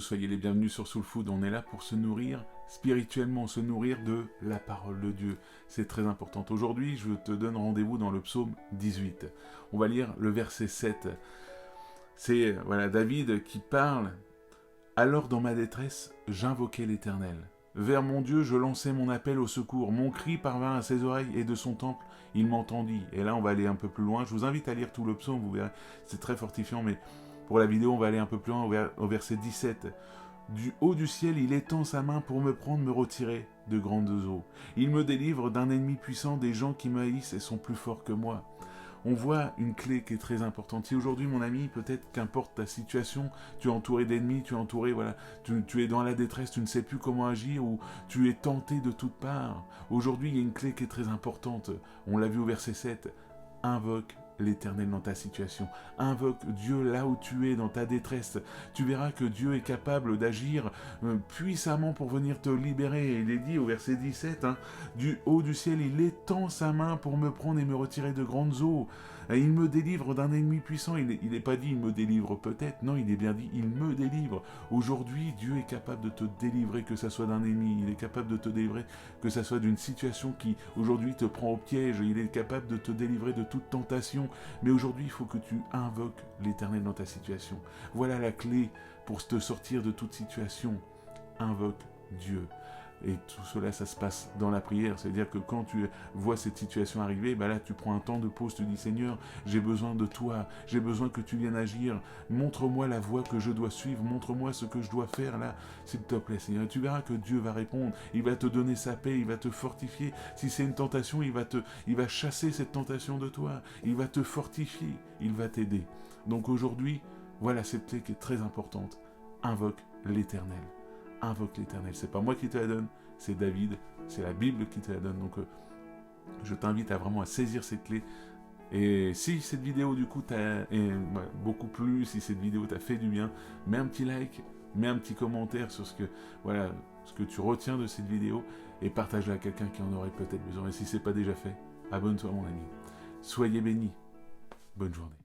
soyez les bienvenus sur Soul Food. On est là pour se nourrir spirituellement, se nourrir de la parole de Dieu. C'est très important. Aujourd'hui, je te donne rendez-vous dans le psaume 18. On va lire le verset 7. C'est David qui parle. Alors dans ma détresse, j'invoquai l'Éternel. Vers mon Dieu, je lançai mon appel au secours. Mon cri parvint à ses oreilles et de son temple, il m'entendit. Et là, on va aller un peu plus loin. Je vous invite à lire tout le psaume, vous verrez. C'est très fortifiant, mais pour la vidéo, on va aller un peu plus loin au verset 17. Du haut du ciel, il étend sa main pour me prendre, me retirer de grandes eaux. Il me délivre d'un ennemi puissant, des gens qui me haïssent et sont plus forts que moi. On voit une clé qui est très importante. Si aujourd'hui, mon ami, peut-être qu'importe ta situation, tu es entouré d'ennemis, tu es entouré, tu es dans la détresse, tu ne sais plus comment agir, ou tu es tenté de toutes parts. Aujourd'hui, il y a une clé qui est très importante. On l'a vu au verset 7. Invoque l'Éternel dans ta situation. Invoque Dieu là où tu es, dans ta détresse. Tu verras que Dieu est capable d'agir puissamment pour venir te libérer. Et il est dit au verset 17, du haut du ciel, il étend sa main pour me prendre et me retirer de grandes eaux. Et il me délivre d'un ennemi puissant. Il n'est pas dit il me délivre peut-être. Non, il est bien dit il me délivre. Aujourd'hui, Dieu est capable de te délivrer, que ça soit d'un ennemi. Il est capable de te délivrer, que ça soit d'une situation qui aujourd'hui te prend au piège. Il est capable de te délivrer de toute tentation. Mais aujourd'hui, il faut que tu invoques l'Éternel dans ta situation. Voilà la clé pour te sortir de toute situation. Invoque Dieu. Et tout cela, ça se passe dans la prière. C'est-à-dire que quand tu vois cette situation arriver, là, tu prends un temps de pause, tu dis, Seigneur, j'ai besoin de toi, j'ai besoin que tu viennes agir. Montre-moi la voie que je dois suivre, montre-moi ce que je dois faire là, s'il te plaît, Seigneur. Et tu verras que Dieu va répondre, il va te donner sa paix, il va te fortifier. Si c'est une tentation, il va chasser cette tentation de toi, il va te fortifier, il va t'aider. Donc aujourd'hui, voilà cette clé qui est très importante. Invoque l'Éternel. Invoque l'Éternel. C'est pas moi qui te la donne, c'est David, c'est la Bible qui te la donne. Donc je t'invite à vraiment saisir cette clé. Et si cette vidéo du coup t'a beaucoup plu, si cette vidéo t'a fait du bien, mets un petit like, mets un petit commentaire sur ce que tu retiens de cette vidéo et partage-la à quelqu'un qui en aurait peut-être besoin. Et si c'est pas déjà fait, abonne-toi mon ami. Soyez bénis. Bonne journée.